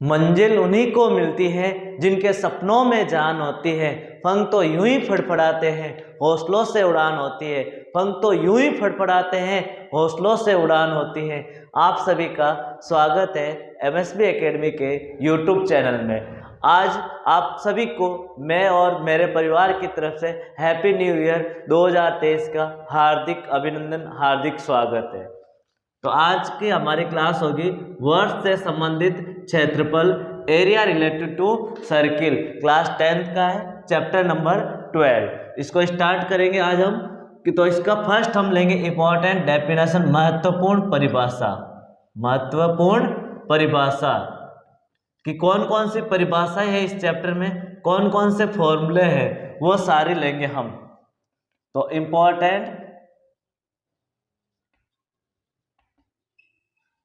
मंजिल उन्हीं को मिलती है जिनके सपनों में जान होती है। पंख तो यूं ही फड़फड़ाते हैं, हौसलों से उड़ान होती है। पंख तो यूं ही फड़फड़ाते हैं, हौसलों से उड़ान होती है। आप सभी का स्वागत है एमएसबी एकेडमी के यूट्यूब चैनल में। आज आप सभी को मैं और मेरे परिवार की तरफ से हैप्पी न्यू ईयर 2023 का हार्दिक अभिनंदन, हार्दिक स्वागत है। तो आज की हमारी क्लास होगी वर्ष से संबंधित क्षेत्रफल, area related to circle. Class 10th का है, चैप्टर नंबर 12। इसको स्टार्ट करेंगे आज हम तो इसका फर्स्ट हम लेंगे इंपॉर्टेंट डेफिनेशन, महत्वपूर्ण परिभाषा। महत्वपूर्ण परिभाषा कि कौन कौन सी परिभाषाएं है इस चैप्टर में, कौन कौन से फॉर्मूले हैं, वो सारी लेंगे हम। तो important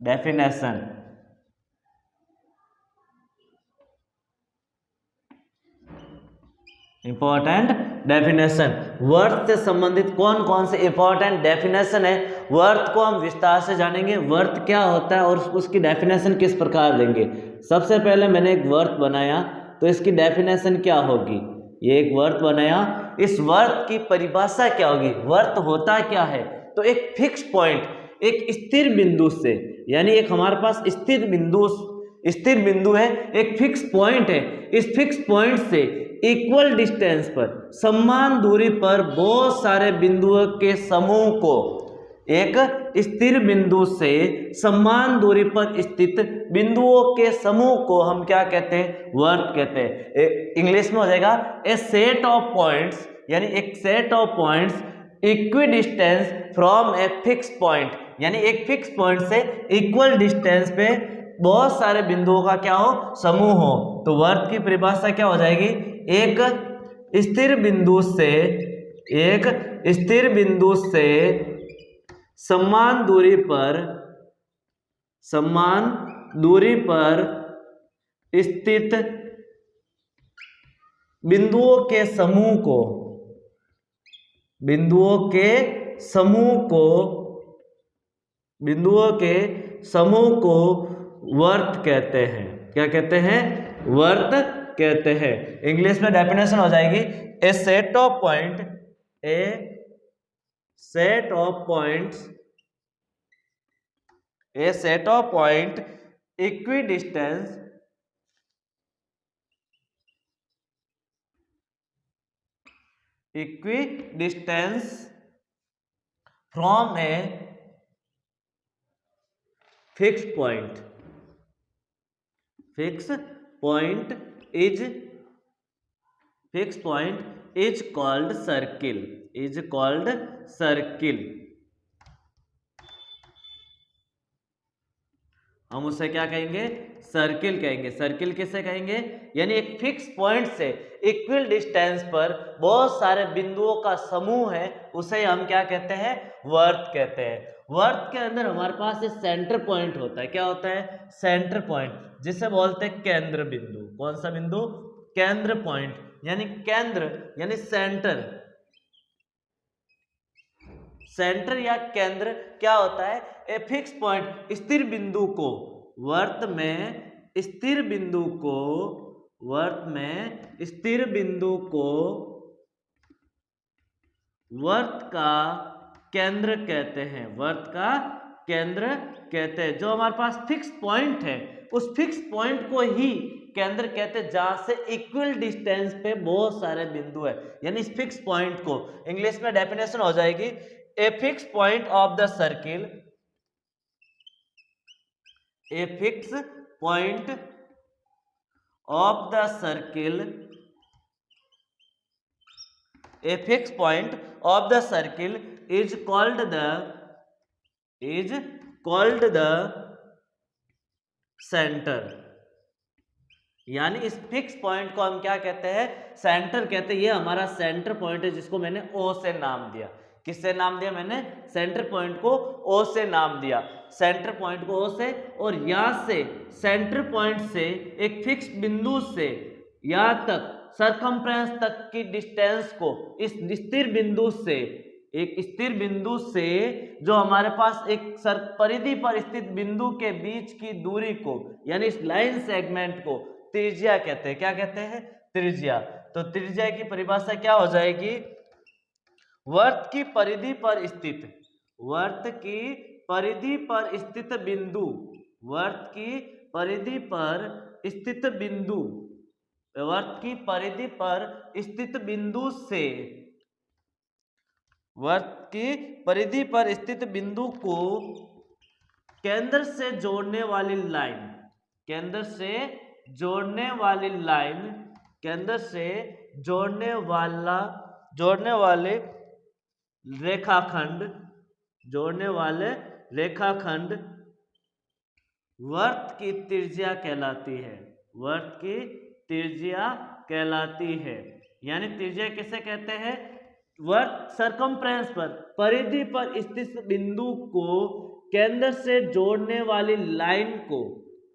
definition, important definition, worth से संबंधित कौन कौन से इंपॉर्टेंट डेफिनेशन है, वर्थ को हम विस्तार से जानेंगे। वर्थ क्या होता है और उसकी डेफिनेशन किस प्रकार देंगे। सबसे पहले मैंने एक वर्थ बनाया, तो इसकी डेफिनेशन क्या होगी। ये एक वर्थ बनाया, इस वर्थ की परिभाषा क्या होगी। वर्थ होता क्या है, तो एक फिक्स पॉइंट, एक स्थिर बिंदु से, यानी एक हमारे पास स्थिर बिंदु है, एक फिक्स पॉइंट है। इस फिक्स पॉइंट से इक्वल डिस्टेंस पर, समान दूरी पर बहुत सारे बिंदुओं के समूह को, एक स्थिर बिंदु से समान दूरी पर स्थित बिंदुओं के समूह को हम क्या कहते हैं, वर्थ कहते हैं। इंग्लिश में हो जाएगा ए सेट ऑफ पॉइंट्स, यानी एक set of points equi distance from a fix point, यानी एक फिक्स पॉइंट से इक्वल डिस्टेंस पे बहुत सारे बिंदुओं का क्या हो, समूह हो। तो वर्थ की परिभाषा क्या हो जाएगी, एक स्थिर बिंदु से समान दूरी पर स्थित बिंदुओं के समूह को वर्थ कहते हैं। क्या कहते हैं, वर्थ कहते हैं। इंग्लिश में डेफिनेशन हो जाएगी a set of point equidistance from a fix point is called circle. हम उसे क्या कहेंगे, सर्किल कहेंगे। सर्किल किसे कहेंगे, यानी एक फिक्स पॉइंट से इक्वल डिस्टेंस पर बहुत सारे बिंदुओं का समूह है, उसे हम क्या कहते हैं, वर्थ कहते हैं। वर्थ के अंदर हमारे पास एक सेंटर पॉइंट होता है। क्या होता है, सेंटर पॉइंट, जिसे बोलते हैं केंद्र बिंदु। कौन सा बिंदु, केंद्र पॉइंट, यानी केंद्र यानी सेंटर या केंद्र क्या होता है, ए फिक्स पॉइंट, स्थिर बिंदु को, वर्त में स्थिर बिंदु को वर्त का केंद्र कहते हैं। जो हमारे पास फिक्स पॉइंट है, उस फिक्स पॉइंट को ही केंद्र कहते हैं, जहां से इक्वल डिस्टेंस पे बहुत सारे बिंदु है। यानी इस फिक्स पॉइंट को इंग्लिश में डेफिनेशन हो जाएगी ए fix point of the circle, A fix point of the circle, a fixed point of the circle is called the center। यानी इस फिक्स पॉइंट को हम क्या कहते हैं, सेंटर कहते हैं। ये हमारा सेंटर पॉइंट है, जिसको मैंने O से नाम दिया। किससे नाम दिया मैंने, सेंटर पॉइंट को O से नाम दिया। सेंटर पॉइंट को O से, और यहां से सेंटर पॉइंट से एक फिक्स बिंदु से यहां तक सरकमफ्रेंस तक की डिस्टेंस को इस स्थिर बिंदु से एक स्थिर बिंदु से जो हमारे पास एक परिधि पर स्थित बिंदु के बीच की दूरी को यानी इस लाइन सेगमेंट को त्रिज्या कहते हैं। क्या कहते हैं? त्रिज्या। तो त्रिज्या की परिभाषा क्या हो जाएगी? वर्त की परिधि पर स्थित, वर्त की परिधि पर स्थित बिंदु, वर्त की परिधि पर स्थित बिंदु, वर्त की परिधि पर स्थित बिंदु से, वर्त की परिधि पर स्थित बिंदु को केंद्र से जोड़ने वाली लाइन, केंद्र से जोड़ने वाली लाइन, केंद्र से जोड़ने वाले रेखाखंड, जोड़ने वाले रेखाखंड वर्त की त्रिज्या कहलाती है, वर्त की त्रिज्या कहलाती है। यानी त्रिज्या किसे कहते हैं? वर्त सरकमफ्रेंस पर, परिधि पर स्थित बिंदु को केंद्र से जोड़ने वाली लाइन को,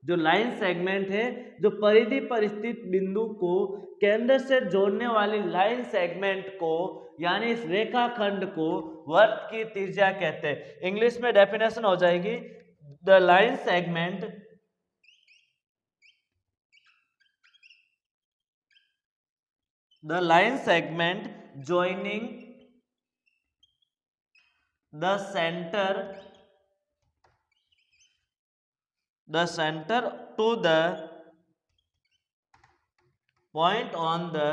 जो लाइन सेगमेंट है जो परिधि पर स्थित बिंदु को केंद्र से जोड़ने वाली लाइन सेगमेंट को यानी इस रेखाखंड को वर्त की त्रिज्या कहते हैं। इंग्लिश में डेफिनेशन हो जाएगी the line segment, the line segment joining the center to the point on the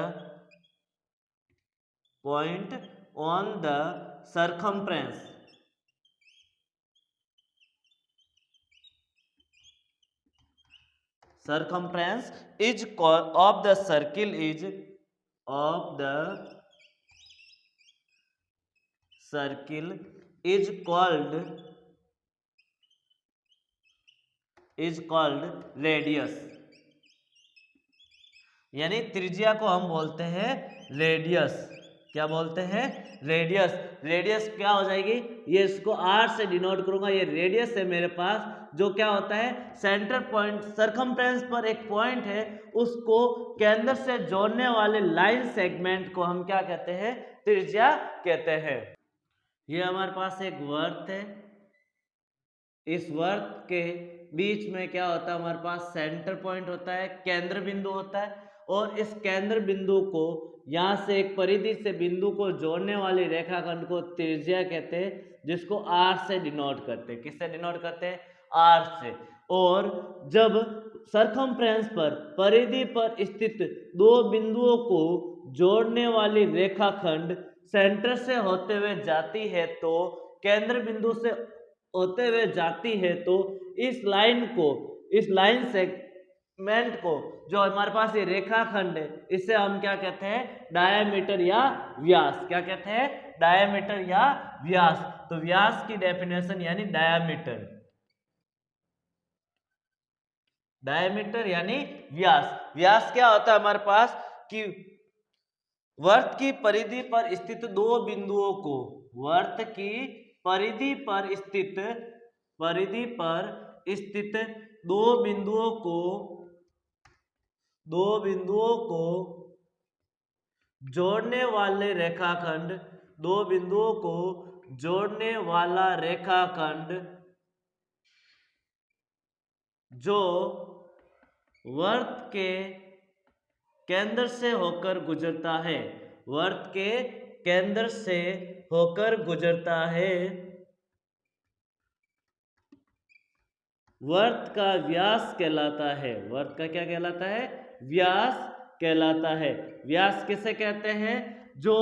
circumference, is called of the circle is of the circle is called radius। यानी त्रिज्या को हम बोलते हैं रेडियस। क्या बोलते हैं? रेडियस। रेडियस क्या हो जाएगी? ये इसको आर से डिनोट करूंगा। ये रेडियस है मेरे पास, जो क्या होता है सेंटर पॉइंट, सरकमफ्रेंस पर एक पॉइंट है, उसको केंद्र से जोड़ने वाले लाइन सेगमेंट को हम क्या कहते हैं? त्रिज्या कहते हैं। ये हमारे पास एक वर्त है, इस वर्त के बीच में क्या होता है? हमारे पास सेंटर पॉइंट होता है, केंद्र बिंदु होता है, और इस केंद्र बिंदु को यहाँ से एक परिधि से बिंदु को जोड़ने वाली रेखाखंड को त्रिज्या कहते हैं, जिसको आर से डिनोट करते हैं। किससे डिनोट करते हैं? आर से। और जब सरकमफ्रेंस पर, परिधि पर स्थित दो बिंदुओं को जोड़ने वाली रेखाखंड सेंटर से होते हुए जाती है, तो केंद्र बिंदु से होते हुए जाती है, तो इस लाइन को, इस लाइन सेगमेंट को, जो हमारे पास ये रेखाखंड है, इसे हम क्या कहते हैं? डायामीटर या व्यास। क्या कहते हैं? डायामीटर या व्यास। तो व्यास की डेफिनेशन यानी डायामीटर, डायामीटर यानी व्यास। व्यास क्या होता है हमारे पास कि वर्त की परिधि पर स्थित दो बिंदुओं को, वर्त की परिधि पर स्थित, परिधि पर स्थित दो बिंदुओं को, दो बिंदुओं को जोड़ने वाले रेखाखंड, दो बिंदुओं को जोड़ने वाला रेखाखंड जो वर्त के केंद्र से होकर गुजरता है, वर्त के केंद्र से होकर गुजरता है, वर्त का व्यास कहलाता है। वर्त का क्या कहलाता है? व्यास कहलाता है। व्यास किसे कहते हैं? जो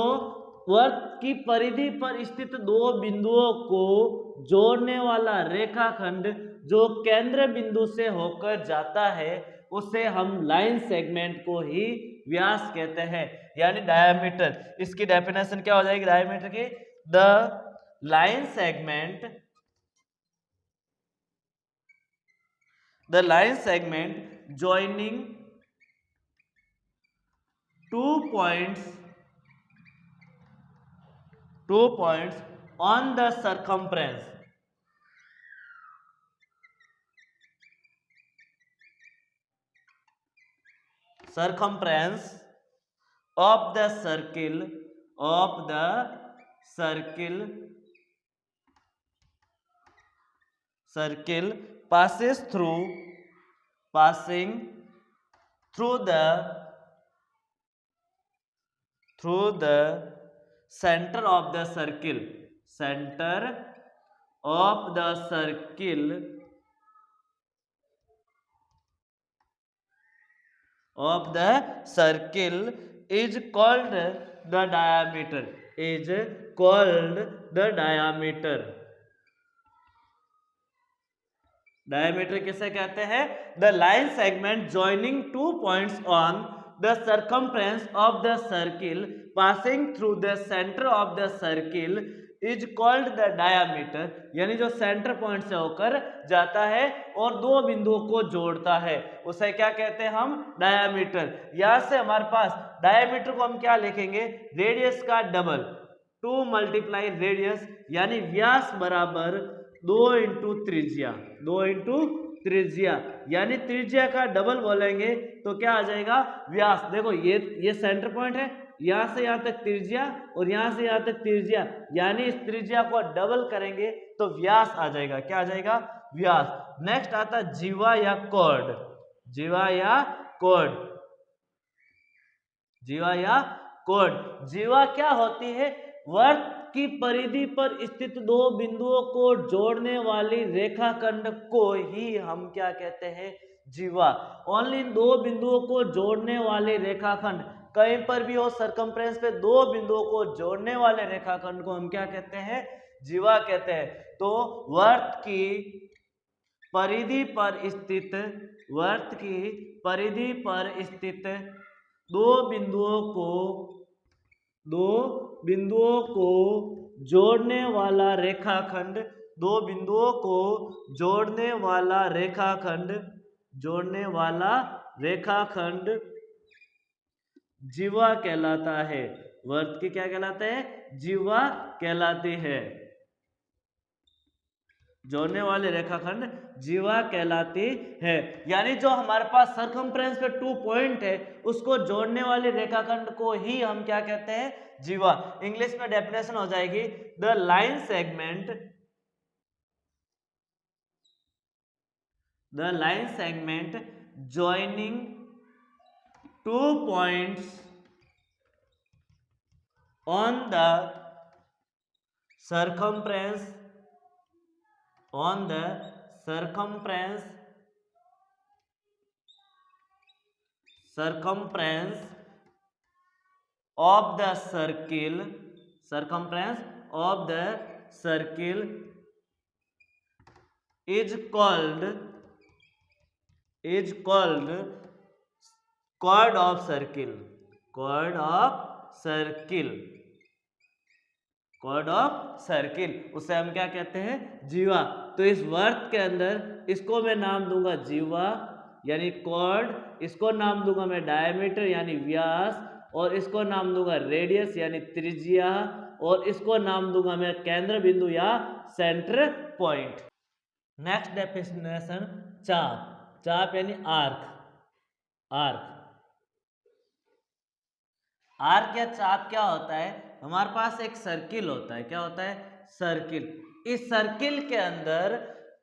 वर्त की परिधि पर स्थित दो बिंदुओं को जोड़ने वाला रेखाखंड जो केंद्र बिंदु से होकर जाता है, उसे हम लाइन सेगमेंट को ही व्यास कहते हैं, यानी डायामीटर। इसकी डेफिनेशन क्या हो जाएगी डायामीटर की? The line segment, the line segment joining two points on the circumference of the circle circle passes passing through the center of the circle is called the diameter. Diameter किसे कहते हैं? The line segment joining two points on the circumference of the circle passing through the centre of the circle is called the diameter, यानी जो centre point से होकर जाता है और दो बिंदुओं को जोड़ता है उसे क्या कहते हैं हम? डायामीटर। यहां से हमारे पास डायामीटर को हम क्या लिखेंगे? रेडियस का डबल, 2 मल्टीप्लाई रेडियस, यानी व्यास बराबर 2 इंटू त्रिज्या, यानी त्रिज्या का डबल बोलेंगे तो क्या आ जाएगा? व्यास। देखो ये सेंटर पॉइंट है, यहां से यहां तक त्रिज्या और यहां से यहां तक त्रिज्या, यानी इस त्रिज्या को डबल करेंगे तो व्यास आ जाएगा। क्या आ जाएगा? व्यास। नेक्स्ट आता जीवा या कॉर्ड। जीवा क्या होती है? वृत्त की परिधि पर स्थित दो बिंदुओं को जोड़ने वाली रेखाखंड को ही हम क्या कहते हैं? जीवा। ओनली दो बिंदुओं को जोड़ने वाले रेखाखंड, कहीं पर भी हो सर्कमफ्रेंस पे दो बिंदुओं को जोड़ने वाले रेखाखंड को हम क्या कहते हैं? जीवा कहते हैं। तो वृत्त की परिधि पर स्थित दो बिंदुओं को जोड़ने वाला रेखाखंड जीवा कहलाता है। वृत्त की क्या कहलाते हैं? जीवा कहलाती है। जोड़ने वाले रेखाखंड जीवा कहलाती है। यानी जो हमारे पास सर्कमफ्रेंस पे 2 पॉइंट है उसको जोड़ने वाले रेखाखंड को ही हम क्या कहते हैं? जीवा। इंग्लिश में डेफिनेशन हो जाएगी the line segment joining 2 points on the circumference of the circle is called chord of circle। उसे हम क्या कहते हैं? जीवा। तो इस वृत्त के अंदर इसको मैं नाम दूंगा जीवा यानी कॉर्ड, इसको नाम दूंगा मैं डायमीटर यानी व्यास, और इसको नाम दूंगा रेडियस यानी त्रिज्या, और इसको नाम दूंगा मैं केंद्र बिंदु या सेंटर पॉइंट। नेक्स्ट डेफिनेशन चाप यानी आर्क या चाप क्या होता है? हमारे पास एक सर्किल होता है। क्या होता है? सर्किल। इस सर्किल के अंदर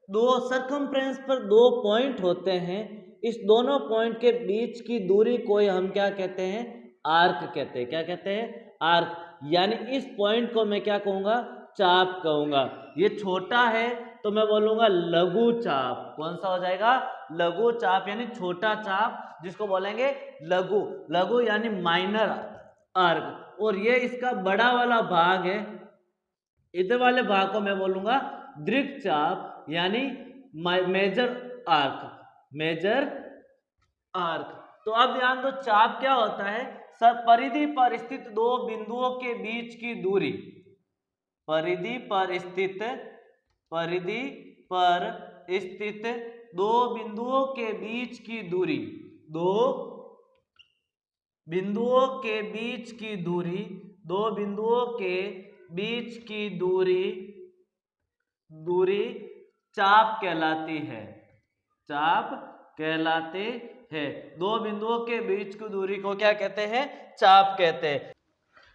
दो सर्कमफ्रेंस पर 2 पॉइंट होते हैं। इस दोनों पॉइंट के बीच की दूरी को हम क्या कहते हैं? आर्क कहते हैं। क्या कहते हैं? आर्क। यानी इस पॉइंट को मैं क्या कहूंगा? चाप कहूंगा। ये छोटा है तो मैं बोलूंगा लघु चाप। कौन सा हो जाएगा? लघु चाप यानी छोटा चाप, जिसको बोलेंगे लघु यानी माइनर आर्क। और ये इसका बड़ा वाला भाग है, इधर वाले भाग को मैं बोलूंगा दीर्घ चाप यानी मेजर आर्क। तो अब ध्यान दो, चाप क्या होता है? परिधि पर स्थित दो बिंदुओं के बीच की दूरी, परिधि पर स्थित दो बिंदुओं के बीच की दूरी, दो बिंदुओं के बीच की दूरी चाप कहलाती है। दो बिंदुओं के बीच की दूरी को क्या कहते हैं? चाप कहते हैं।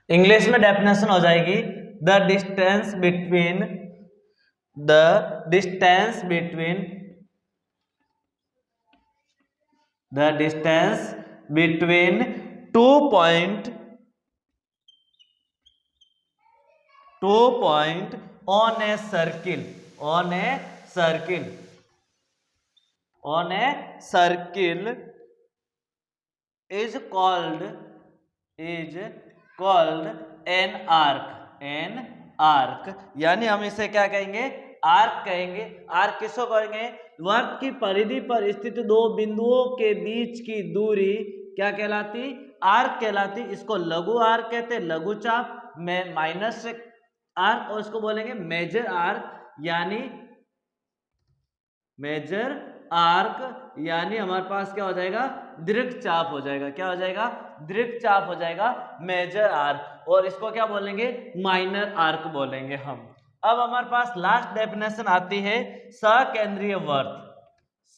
इंग्लिश में डेफिनेशन हो जाएगी the distance between the distance between the distance between 2 point on a circle is called an arc यानी हम इसे क्या कहेंगे, आर्क कहेंगे। आर्क किसको कहेंगे, वृत्त की परिधि पर स्थित दो बिंदुओं के बीच की दूरी क्या कहलाती, आर्क कहलाती। इसको लघु आर्क कहते हैं, लघु चाप में माइनस आर्क, और इसको बोलेंगे मेजर आर्क यानी मेजर आर्क, यानी हमारे पास क्या हो जाएगा, दीर्घ चाप हो जाएगा। क्या हो जाएगा, दीर्घ चाप हो जाएगा, मेजर आर्क। और इसको क्या बोलेंगे, माइनर आर्क बोलेंगे हम। अब हमारे पास लास्ट डेफिनेशन आती है सकेंद्रीय वृत्त।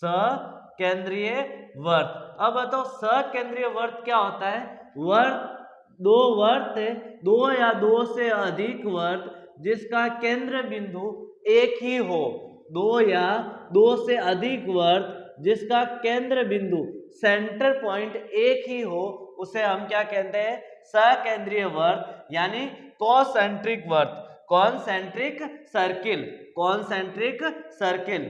सकेंद्रीय वृत्त, अब बताओ सकेंद्रीय वृत्त क्या होता है। वृत्त, दो वृत्त है, दो या दो से अधिक वृत्त जिसका केंद्र बिंदु एक ही हो, दो या दो से अधिक वृत्त जिसका केंद्र बिंदु सेंटर पॉइंट एक ही हो, उसे हम क्या कहते हैं, सकेंद्रीय वृत्त यानी कॉन्सेंट्रिक वृत्त, concentric circle, concentric circle,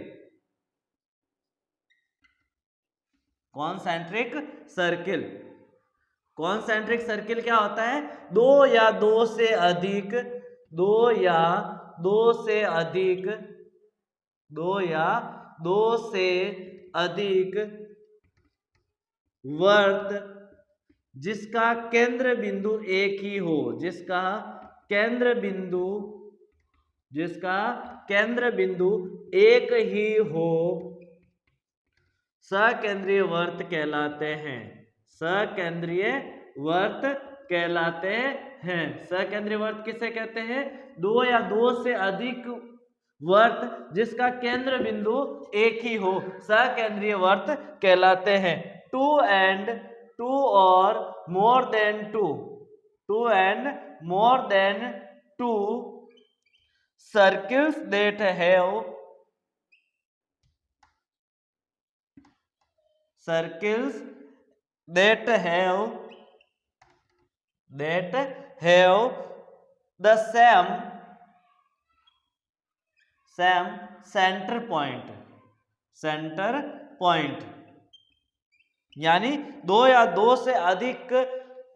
concentric circle. Concentric circle क्या होता है, दो या दो से अधिक, दो या दो से अधिक, दो या दो से अधिक वृत्त जिसका केंद्र बिंदु एक ही हो, जिसका केंद्र बिंदु एक ही हो, सकेंद्रीय वृत्त कहलाते हैं, सकेंद्रीय वृत्त कहलाते हैं। सकेंद्रीय वृत्त किसे कहते हैं, दो या दो से अधिक वृत्त जिसका केंद्र बिंदु एक ही हो, सकेंद्रीय वृत्त कहलाते हैं। टू और more than two circles that have the same center point, यानी दो या दो से अधिक,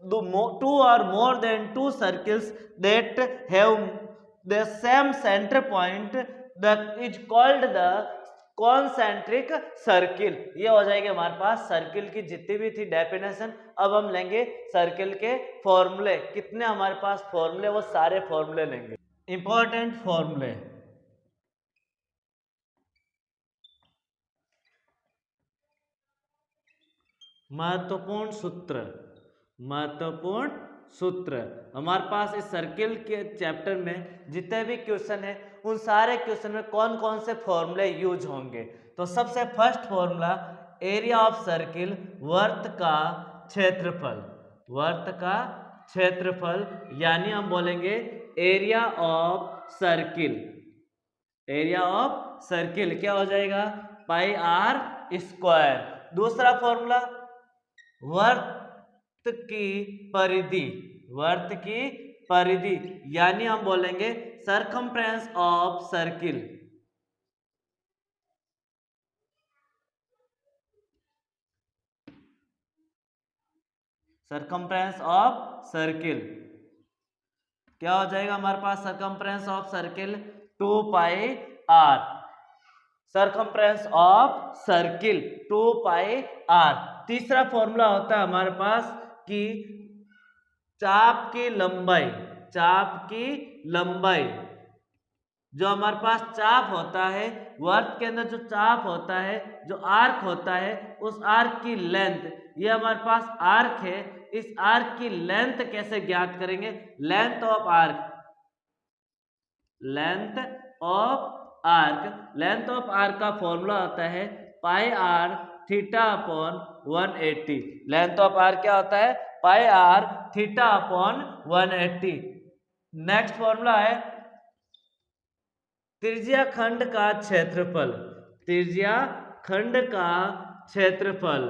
टू और more than two circles that have the same center point that is called the concentric circle. ये हो जाएगी हमारे पास सर्किल की जितनी भी थी डेफिनेशन। अब हम लेंगे सर्किल के फॉर्मूले, कितने हमारे पास फॉर्मूले, वो सारे फॉर्मूले लेंगे। इंपॉर्टेंट फॉर्मूले, महत्वपूर्ण सूत्र हमारे पास इस सर्किल के चैप्टर में जितने भी क्वेश्चन है, उन सारे क्वेश्चन में कौन कौन से फॉर्मूले यूज होंगे। तो सबसे first formula, area of circle, वृत्त का क्षेत्रफल, यानी हम बोलेंगे एरिया ऑफ सर्किल क्या हो जाएगा, पाई आर स्क्वायर। दूसरा फॉर्मूला, वृत्त की परिधि, यानी हम बोलेंगे सरकमफ्रेंस ऑफ सर्किल, क्या हो जाएगा हमारे पास circumference of circle, 2 pi R, circumference of circle 2 pi R. तीसरा फॉर्मूला होता है हमारे पास कि चाप की लंबाई, जो हमारे पास चाप होता है, वृत्त के अंदर जो चाप होता है, जो आर्क होता है, उस आर्क की लेंथ, ये हमारे पास आर्क है, इस आर्क की लेंथ कैसे ज्ञात करेंगे, लेंथ ऑफ आर्क का फॉर्मूला होता है pi R theta upon 180। Length of arc क्या होता है, pi R theta upon 180। Next formula है त्रिज्या खंड का क्षेत्रफल। त्रिज्या खंड का क्षेत्रफल।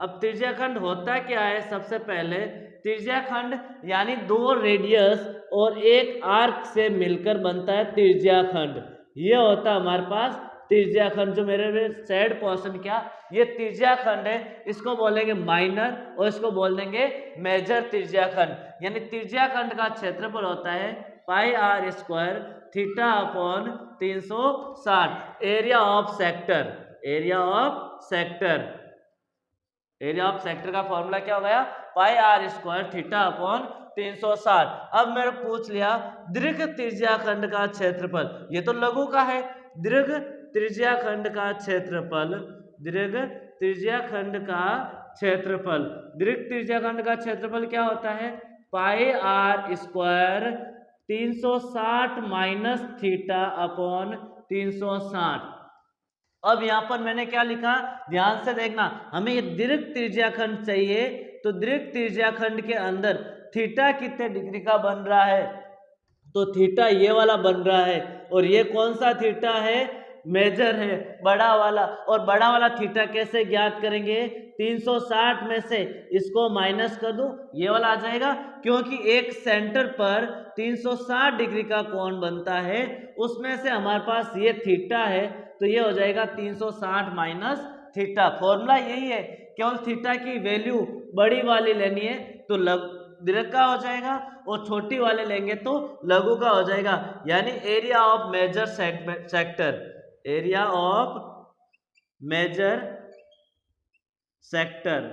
अब त्रिज्या खंड होता क्या है? सबसे पहले त्रिज्या खंड यानी दो रेडियस और एक आर्क से मिलकर बनता है त्रिज्या खंड। ये होता है हमारे पास त्रिज्या खंड। जो मेरे सेड पोर्शन क्या, ये त्रिज्या खंड है, इसको बोलेंगे माइनर और इसको बोल देंगे मेजर त्रिज्या खंड। यानी त्रिज्या खंड का क्षेत्रफल होता है pi R square theta upon 360। Area of sector, area of sector, area of sector का फॉर्मूला क्या हो गया? Pi R square theta upon 360। अब मेरे पूछ लिया दीर्घ त्रिज्या खंड का क्षेत्रफल, ये तो लघु का है। दीर्घ त्रिज्या खंड का क्षेत्रफल, दीर्घ त्रिज्या खंड का क्षेत्रफल, दीर्घ त्रिज्या खंड का क्षेत्रफल क्या होता है? Pi R square 360 minus theta upon 360। अब यहां पर मैंने क्या लिखा, ध्यान से देखना, हमें ये दीर्घ त्रिज्या खंड चाहिए, तो दीर्घ त्रिज्या खंड के अंदर थीटा कितने डिग्री का बन रहा है? तो थीटा ये वाला बन रहा है, और ये कौन सा थीटा है? मेजर है, बड़ा वाला। और बड़ा वाला थीटा कैसे ज्ञात करेंगे? 360 में से इसको माइनस कर दूं, ये वाला आ जाएगा, क्योंकि एक सेंटर पर 360 डिग्री का कोण बनता है, उसमें से हमारे पास ये थीटा है, तो ये हो जाएगा 360 माइनस थीटा। फॉर्मूला यही है, केवल थीटा की वैल्यू बड़ी वाली लेनी है तो दीर्घ का हो जाएगा, और छोटी वाले लेंगे तो लघु का हो जाएगा। यानी area of major sector, area of major sector.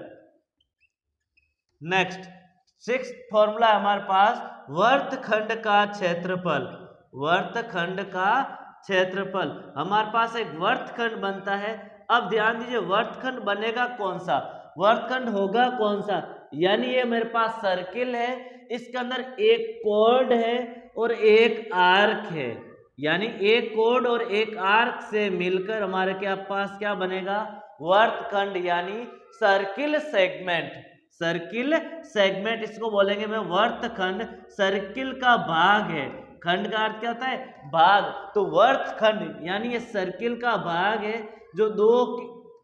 Next six formula है हमारे पास वर्तखंड का क्षेत्रफल। वर्तखंड का क्षेत्रफल, हमारे पास एक वर्तखंड बनता है। अब ध्यान दीजिए, वर्तखंड बनेगा कौन सा? वर्तखंड होगा कौन सा? यानी ये मेरे पास सर्किल है, इसके अंदर एक कोड है और एक आर्क है। यानी एक कोड और एक आर्क से मिलकर हमारे क्या पास क्या बनेगा? वर्तखंड, यानी सर्किल सेगमेंट। सर्किल सेगमेंट इसको बोलेंगे मैं वर्तखंड। सर्किल का भाग है, खंड का अर्थ क्या होता है? भाग। तो वर्तखंड यानी ये सर्किल का भाग है, जो दो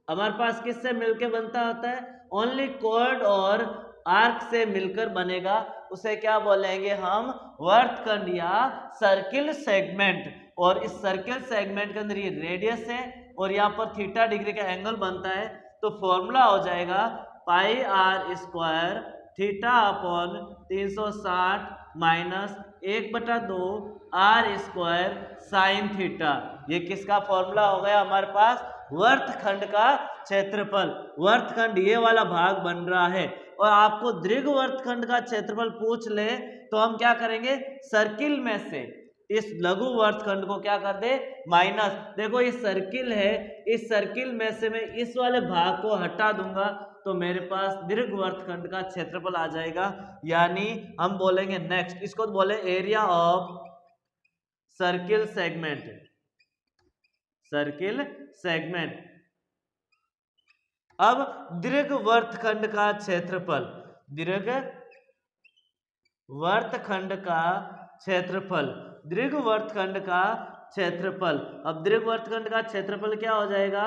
हमारे पास किससे मिलकर बनता होता है? ओनली कॉर्ड और आर्क से मिलकर बनेगा, उसे क्या बोलेंगे हम? वर्तखंड या सर्किल सेगमेंट। और इस सर्किल सेगमेंट के अंदर ये रेडियस है और यहाँ पर थीटा डिग्री का एंगल बनता है, तो फॉर्मूला हो जाएगा pi R square theta upon 360 minus 1/2 R square sine theta. ये किसका फॉर्मूला हो गया हमारे पास? वर्तखंड का क्षेत्रफल। वर्तखंड ये वाला भाग बन रहा है, और आपको दीर्घ वर्तखंड का क्षेत्रफल पूछ ले तो हम क्या करेंगे? सर्किल में से इस लघु वर्तखंड को क्या कर दे? माइनस। देखो ये सर्किल है, इस सर्किल में से मैं इस वाले भाग को हटा दूंगा, तो मेरे पास दीर्घ वर्तखंड का क्षेत्रफल आ जाएगा। यानी हम बोलेंगे नेक्स्ट, इसको बोले area of circle segment. Circle segment. अब दीर्घ वर्तखंड का क्षेत्रफल, दीर्घ वर्तखंड का क्षेत्रफल, दीर्घ वर्तखंड का क्षेत्रफल। अब दीर्घ वर्तखंड का क्षेत्रफल क्या हो जाएगा?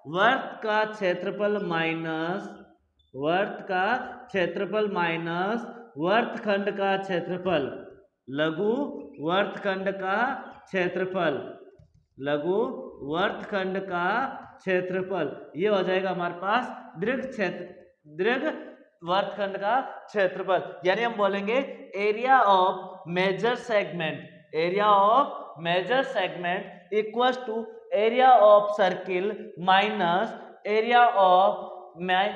वर्त का क्षेत्रफल माइनस, वर्त का क्षेत्रफल माइनस वर्तखंड का क्षेत्रफल, लघु वर्तखंड का क्षेत्रफल, लघु वर्तखंड का क्षेत्रफल। ये हो जाएगा हमारे पास दीर्घ वर्तखंड का क्षेत्रफल। यानी हम बोलेंगे area of major segment, area of major segment equals to area of circle minus area of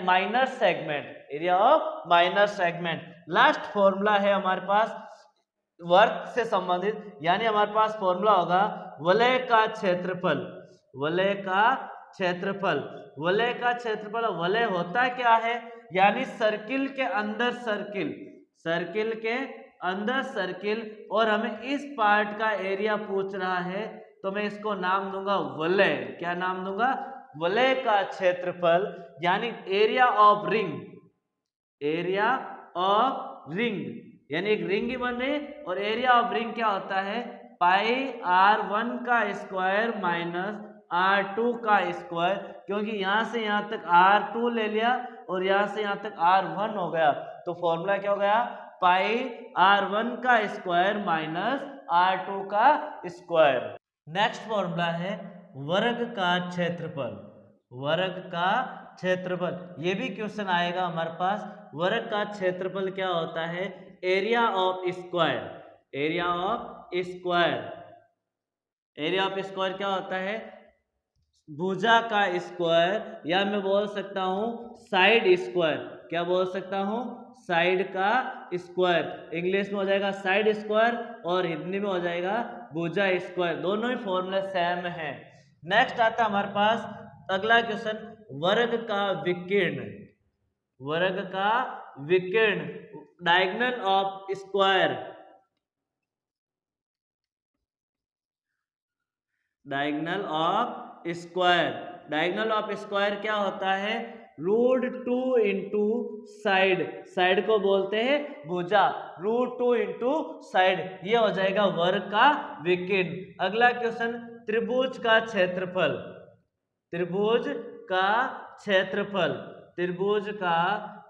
minor segment, area of minor segment. Last formula है हमारे पास वर्त से संबंधित, यानी हमारे पास फॉर्मूला होगा वलय का क्षेत्रफल। वलय का क्षेत्रफल, वलय का क्षेत्रफल। वलय होता क्या है? यानी सर्किल के अंदर सर्किल, सर्किल के अंदर सर्किल, और हमें इस पार्ट का एरिया पूछ रहा है, तो मैं इसको नाम दूंगा वलय। क्या नाम दूंगा? वलय का क्षेत्रफल, यानी area of ring, area of ring, यानी एक रिंग ही बन रही है और एरिया ऑफ रिंग क्या होता है पाई r1 का स्क्वायर माइनस r2 का स्क्वायर, क्योंकि यहाँ से यहाँ तक r2 ले लिया और यहाँ से यहाँ तक r1 हो गया, तो फॉर्मूला क्या हो गया पाई r1 का स्क्वायर माइनस r2 का स्क्वायर। नेक्स्ट फॉर्मूला है वर्ग का क्षेत्रफल। वर्ग का क्षेत्रफल, ये भी क्वेश्चन आएगा हमारे पास। वर्ग का क्षेत्रफल क्या होता है area of square. Area of square, area of square क्या होता है भुजा का स्क्वायर, या मैं बोल सकता हूं साइड स्क्वायर। क्या बोल सकता हूं साइड का स्क्वायर। इंग्लिश में हो जाएगा साइड स्क्वायर और हिंदी में हो जाएगा भुजा स्क्वायर, दोनों ही फॉर्मूले सेम है। नेक्स्ट आता है हमारे पास अगला क्वेश्चन वर्ग का विकीर्ण। वर्ग का विकीर्ण, diagonal of square. Diagonal of square, diagonal of square क्या होता है √2 इंटू साइड। साइड को बोलते हैं भुजा, √2 इंटू साइड, ये हो जाएगा वर्ग का विकीर्ण। अगला क्वेश्चन त्रिभुज का क्षेत्रफल। त्रिभुज का क्षेत्रफल, त्रिभुज का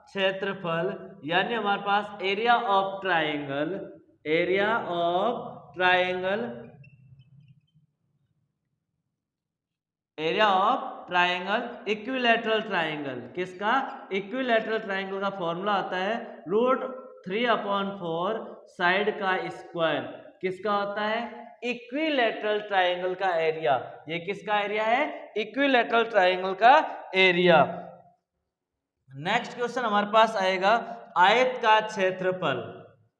क्षेत्रफल यानी हमारे पास area of triangle. Area of triangle, area of triangle equilateral triangle. किसका इक्विलैटरल ट्राइंगल का फॉर्मूला आता है √3/4 साइड का स्क्वायर। किसका होता है इक्विलैटरल ट्राइंगल का एरिया। ये किसका एरिया है इक्विलैटरल ट्राइंगल का एरिया। नेक्स्ट क्वेश्चन हमारे पास आएगा आयत का क्षेत्रफल।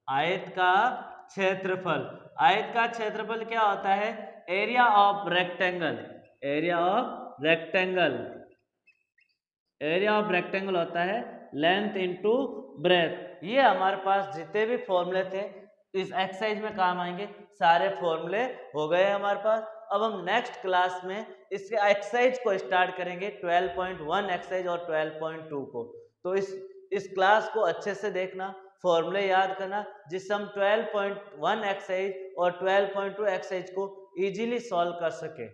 आयत का क्षेत्रफल, आयत का क्षेत्रफल क्या होता है area of rectangle. Area of rectangle, area of rectangle होता है लेंथ इनटू ब्रेथ। ये हमारे पास जितने भी फॉर्मूले थे इस एक्सरसाइज में काम आएंगे, सारे फॉर्मूले हो गए हमारे पास। अब हम नेक्स्ट क्लास में इस एक्सरसाइज को स्टार्ट करेंगे 12.1 एक्सरसाइज और 12.2 को। तो इस क्लास को अच्छे से देखना, फॉर्मूले याद करना, जिससे हम 12.1 एक्सरसाइज और 12.2 एक्सरसाइज को इजीली सॉल्व कर सके।